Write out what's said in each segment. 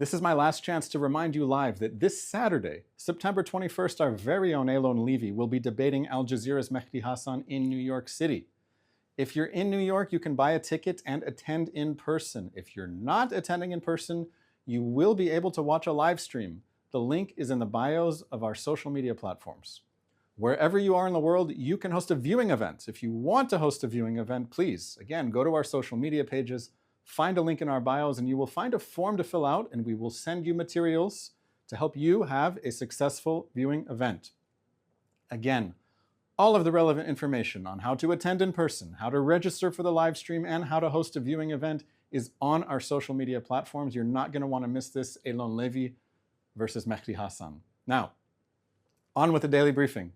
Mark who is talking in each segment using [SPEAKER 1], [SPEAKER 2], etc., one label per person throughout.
[SPEAKER 1] This is my last chance to remind you live that this Saturday, September 21st, our very own Eylon Levy will be debating Al Jazeera's Mehdi Hassan in New York City. If you're in New York, you can buy a ticket and attend in person. If you're not attending in person, you will be able to watch a live stream. The link is in the bios of our social media platforms. Wherever you are in the world, you can host a viewing event. If you want to host a viewing event, please, again, go to our social media pages, find a link in our bios, and you will find a form to fill out, and we will send you materials to help you have a successful viewing event. Again, all of the relevant information on how to attend in person, how to register for the live stream, and how to host a viewing event is on our social media platforms. You're not going to want to miss this Eylon Levy versus Mehdi Hassan. Now, on with the daily briefing.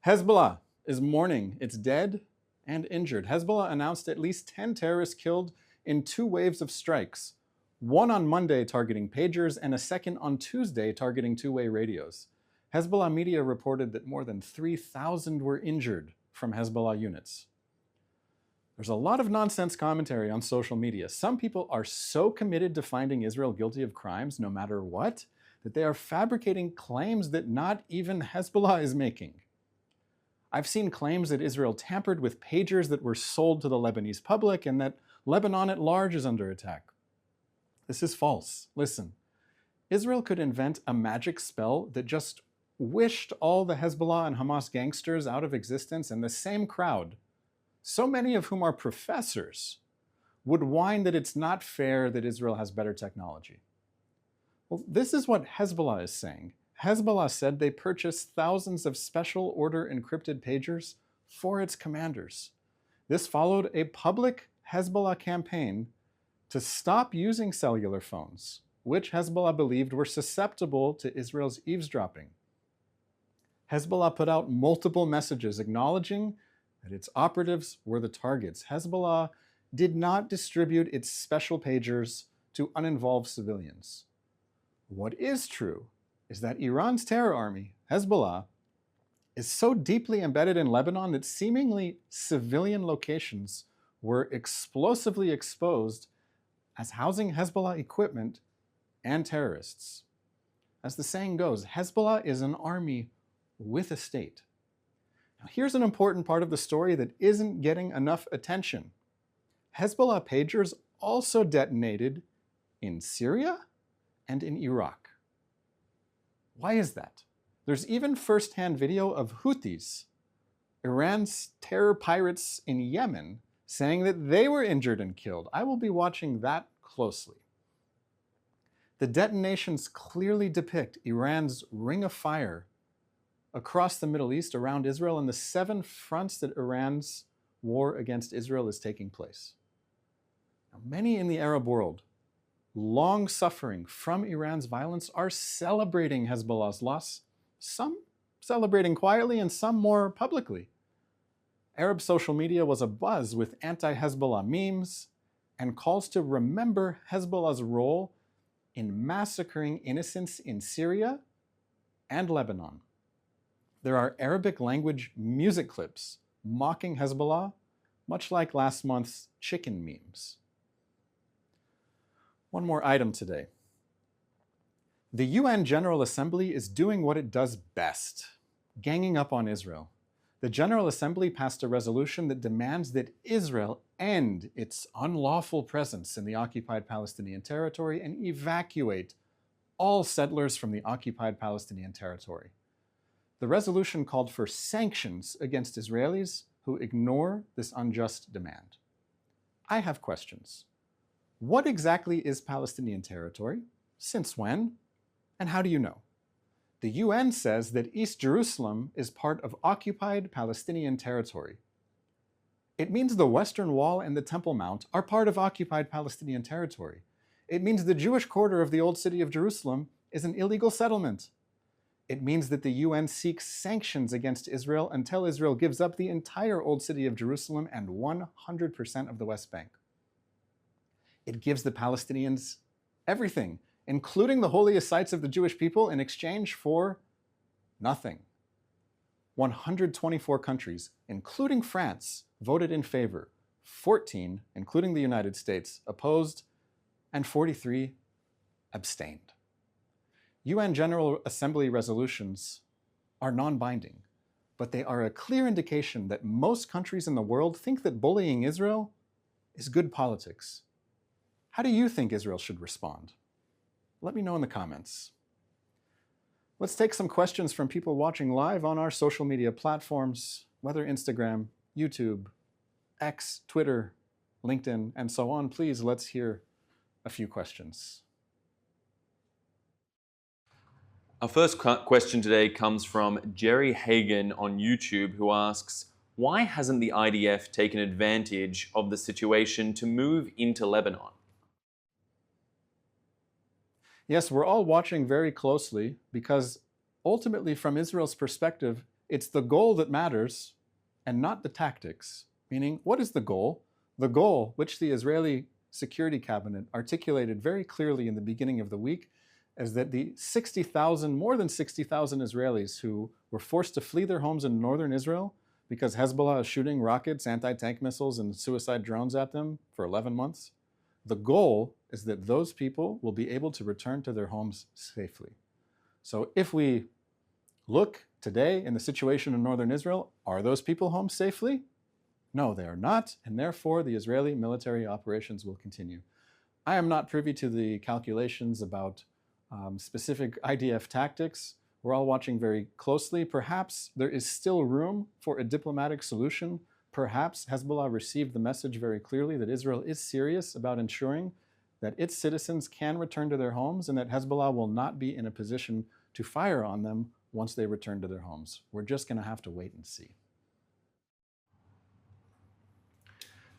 [SPEAKER 1] Hezbollah is mourning its dead and injured. Hezbollah announced at least 10 terrorists killed in 2 waves of strikes, one on Monday targeting pagers and a second on Tuesday targeting two-way radios. Hezbollah media reported that more than 3,000 were injured from Hezbollah units. There's a lot of nonsense commentary on social media. Some people are so committed to finding Israel guilty of crimes, no matter what, that they are fabricating claims that not even Hezbollah is making. I've seen claims that Israel tampered with pagers that were sold to the Lebanese public and that Lebanon at large is under attack. This is false. Listen, Israel could invent a magic spell that just wished all the Hezbollah and Hamas gangsters out of existence, and the same crowd, so many of whom are professors, would whine that it's not fair that Israel has better technology. Well, this is what Hezbollah is saying. Hezbollah said they purchased thousands of special order encrypted pagers for its commanders. This followed a public Hezbollah campaign to stop using cellular phones, which Hezbollah believed were susceptible to Israel's eavesdropping. Hezbollah put out multiple messages acknowledging that its operatives were the targets. Hezbollah did not distribute its special pagers to uninvolved civilians. What is true is that Iran's terror army, Hezbollah, is so deeply embedded in Lebanon that seemingly civilian locations were explosively exposed as housing Hezbollah equipment and terrorists. As the saying goes, Hezbollah is an army with a state. Now, here's an important part of the story that isn't getting enough attention. Hezbollah pagers also detonated in Syria and in Iraq. Why is that? There's even first-hand video of Houthis, Iran's terror pirates in Yemen, saying that they were injured and killed. I will be watching that closely. The detonations clearly depict Iran's ring of fire across the Middle East around Israel and the 7 fronts that Iran's war against Israel is taking place. Now, many in the Arab world, long suffering from Iran's violence, are celebrating Hezbollah's loss, some celebrating quietly and some more publicly. Arab social media was abuzz with anti-Hezbollah memes and calls to remember Hezbollah's role in massacring innocents in Syria and Lebanon. There are Arabic language music clips mocking Hezbollah, much like last month's chicken memes. One more item today. The UN General Assembly is doing what it does best, ganging up on Israel. The General Assembly passed a resolution that demands that Israel end its unlawful presence in the occupied Palestinian territory and evacuate all settlers from the occupied Palestinian territory. The resolution called for sanctions against Israelis who ignore this unjust demand. I have questions. What exactly is Palestinian territory? Since when? And how do you know? The UN says that East Jerusalem is part of occupied Palestinian territory. It means the Western Wall and the Temple Mount are part of occupied Palestinian territory. It means the Jewish quarter of the Old City of Jerusalem is an illegal settlement. It means that the UN seeks sanctions against Israel until Israel gives up the entire Old City of Jerusalem and 100% of the West Bank. It gives the Palestinians everything, including the holiest sites of the Jewish people, in exchange for nothing. 124 countries, including France, voted in favor. 14, including the United States, opposed, and 43 abstained. UN General Assembly resolutions are non-binding, but they are a clear indication that most countries in the world think that bullying Israel is good politics. How do you think Israel should respond? Let me know in the comments. Let's take some questions from people watching live on our social media platforms, whether Instagram, YouTube, X, Twitter, LinkedIn, and so on. Please, let's hear a few questions.
[SPEAKER 2] Our first question today comes from Jerry Hagan on YouTube, who asks, why hasn't the IDF taken advantage of the situation to move into Lebanon?
[SPEAKER 1] Yes, we're all watching very closely because ultimately, from Israel's perspective, it's the goal that matters and not the tactics. Meaning, what is the goal? The goal, which the Israeli Security Cabinet articulated very clearly in the beginning of the week, is that the more than 60,000 Israelis who were forced to flee their homes in northern Israel because Hezbollah is shooting rockets, anti-tank missiles, and suicide drones at them for 11 months, the goal is that those people will be able to return to their homes safely. So if we look today in the situation in northern Israel, are those people home safely? No, they are not, and therefore the Israeli military operations will continue. I am not privy to the calculations about specific IDF tactics. We're all watching very closely. Perhaps there is still room for a diplomatic solution. Perhaps Hezbollah received the message very clearly that Israel is serious about ensuring that its citizens can return to their homes and that Hezbollah will not be in a position to fire on them once they return to their homes. We're just going to have to wait and see.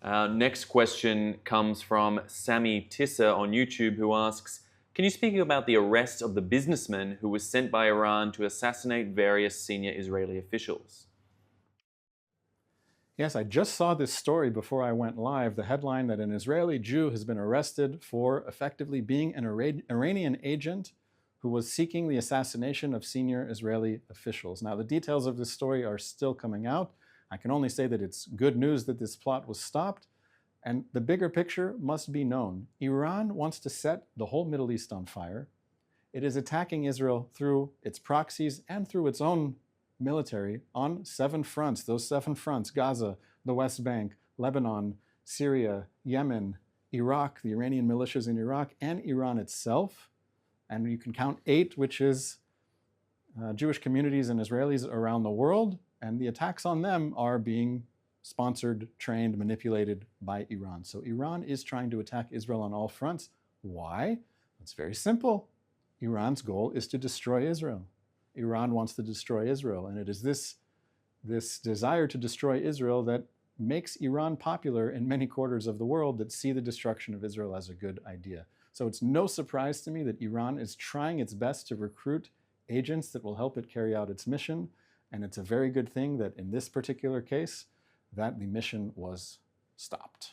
[SPEAKER 2] Our next question comes from Sami Tissa on YouTube, who asks, can you speak about the arrest of the businessman who was sent by Iran to assassinate various senior Israeli officials?
[SPEAKER 1] Yes, I just saw this story before I went live, the headline that an Israeli Jew has been arrested for effectively being an Iranian agent who was seeking the assassination of senior Israeli officials. Now, the details of this story are still coming out. I can only say that it's good news that this plot was stopped. And the bigger picture must be known. Iran wants to set the whole Middle East on fire. It is attacking Israel through its proxies and through its own military on 7 fronts. Those 7 fronts, Gaza, the West Bank, Lebanon, Syria, Yemen, Iraq, the Iranian militias in Iraq, and Iran itself. And you can count 8, which is Jewish communities and Israelis around the world. And the attacks on them are being sponsored, trained, manipulated by Iran. So Iran is trying to attack Israel on all fronts. Why? It's very simple. Iran's goal is to destroy Israel. Iran wants to destroy Israel, and it is this desire to destroy Israel that makes Iran popular in many quarters of the world that see the destruction of Israel as a good idea. So it's no surprise to me that Iran is trying its best to recruit agents that will help it carry out its mission, and it's a very good thing that in this particular case, that the mission was stopped.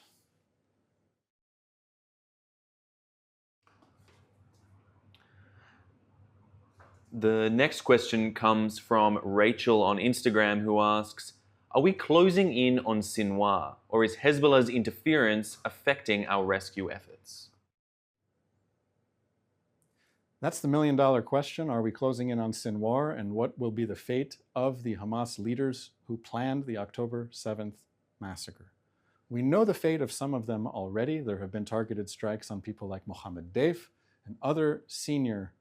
[SPEAKER 2] The next question comes from Rachel on Instagram, who asks, are we closing in on Sinwar, or is Hezbollah's interference affecting our rescue efforts?
[SPEAKER 1] That's the million-dollar question. Are we closing in on Sinwar, and what will be the fate of the Hamas leaders who planned the October 7th massacre? We know the fate of some of them already. There have been targeted strikes on people like Mohammed Deif and other senior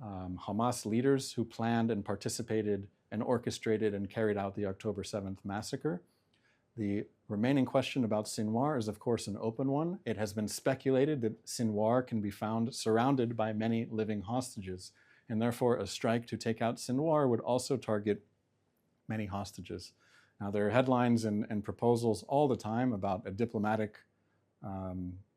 [SPEAKER 1] Hamas leaders who planned and participated and orchestrated and carried out the October 7th massacre. The remaining question about Sinwar is, of course, an open one. It has been speculated that Sinwar can be found surrounded by many living hostages, and therefore a strike to take out Sinwar would also target many hostages. Now, there are headlines and proposals all the time about a diplomatic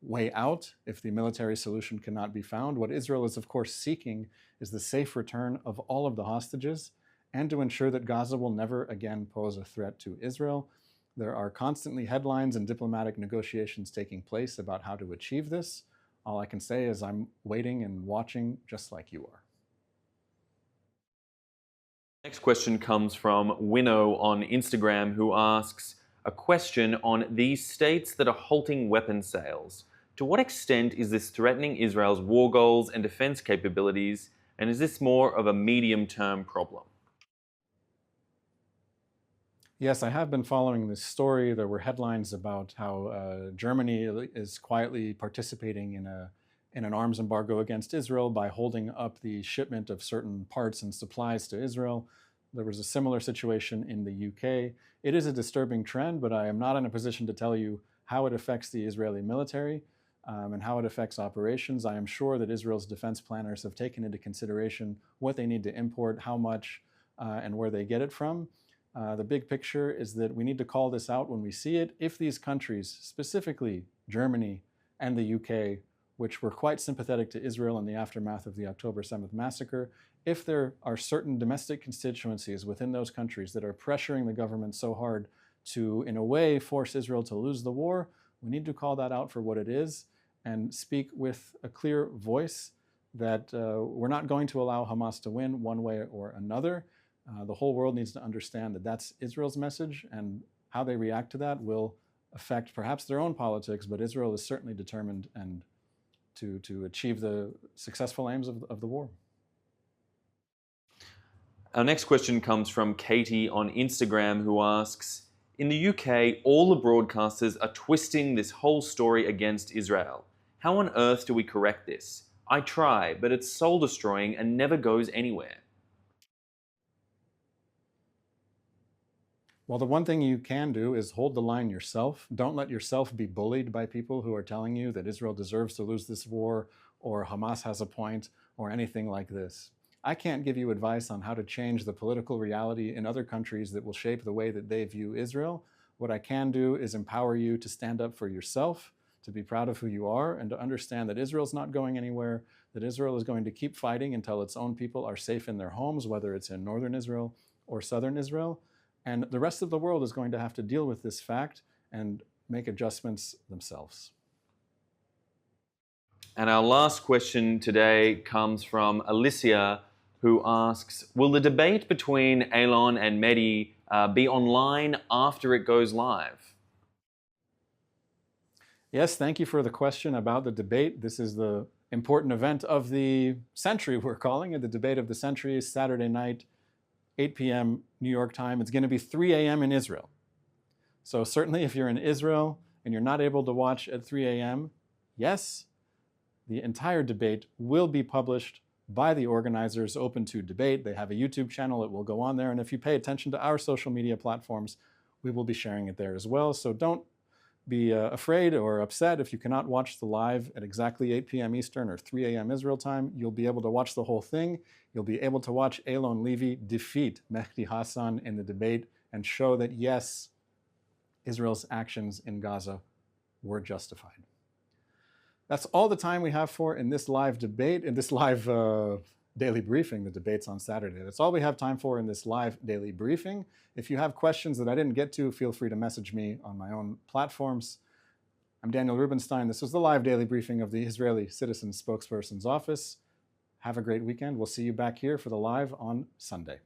[SPEAKER 1] way out if the military solution cannot be found. What Israel is, of course, seeking is the safe return of all of the hostages and to ensure that Gaza will never again pose a threat to Israel. There are constantly headlines and diplomatic negotiations taking place about how to achieve this. All I can say is I'm waiting and watching just like you are.
[SPEAKER 2] Next question comes from Winnow on Instagram, who asks a question on these states that are halting weapon sales. To what extent is this threatening Israel's war goals and defense capabilities, and is this more of a medium-term problem?
[SPEAKER 1] Yes, I have been following this story. There were headlines about how Germany is quietly participating in an arms embargo against Israel by holding up the shipment of certain parts and supplies to Israel. There was a similar situation in the UK. It is a disturbing trend, but I am not in a position to tell you how it affects the Israeli military and how it affects operations. I am sure that Israel's defense planners have taken into consideration what they need to import, how much, and where they get it from. The big picture is that we need to call this out when we see it. If these countries, specifically Germany and the UK, which were quite sympathetic to Israel in the aftermath of the October 7th massacre, if there are certain domestic constituencies within those countries that are pressuring the government so hard to, in a way, force Israel to lose the war, we need to call that out for what it is and speak with a clear voice that we're not going to allow Hamas to win one way or another. The whole world needs to understand that that's Israel's message, and how they react to that will affect perhaps their own politics, but Israel is certainly determined and to achieve the successful aims of the war.
[SPEAKER 2] Our next question comes from Katie on Instagram, who asks, in the UK, all the broadcasters are twisting this whole story against Israel. How on earth do we correct this? I try, but it's soul-destroying and never goes anywhere.
[SPEAKER 1] Well, the one thing you can do is hold the line yourself. Don't let yourself be bullied by people who are telling you that Israel deserves to lose this war, or Hamas has a point, or anything like this. I can't give you advice on how to change the political reality in other countries that will shape the way that they view Israel. What I can do is empower you to stand up for yourself, to be proud of who you are, and to understand that Israel's not going anywhere, that Israel is going to keep fighting until its own people are safe in their homes, whether it's in northern Israel or southern Israel. And the rest of the world is going to have to deal with this fact and make adjustments themselves.
[SPEAKER 2] And our last question today comes from Alicia, who asks, will the debate between Elon and Mehdi be online after it goes live?
[SPEAKER 1] Yes, thank you for the question about the debate. This is the important event of the century, we're calling it. The debate of the century is Saturday night, 8 p.m. New York time. It's going to be 3 a.m. in Israel. So certainly if you're in Israel and you're not able to watch at 3 a.m., yes, the entire debate will be published by the organizers, open to debate. They have a YouTube channel. It will go on there. And if you pay attention to our social media platforms, we will be sharing it there as well. So don't be afraid or upset if you cannot watch the live at exactly 8 p.m. Eastern or 3 a.m. Israel time. You'll be able to watch the whole thing. You'll be able to watch Eylon Levy defeat Mehdi Hassan in the debate and show that, yes, Israel's actions in Gaza were justified. That's all the time we have for in this live debate, in this live daily briefing. The debate's on Saturday. That's all we have time for in this live daily briefing. If you have questions that I didn't get to, feel free to message me on my own platforms. I'm Daniel Rubenstein. This was the live daily briefing of the Israeli Citizen Spokesperson's Office. Have a great weekend. We'll see you back here for the live on Sunday.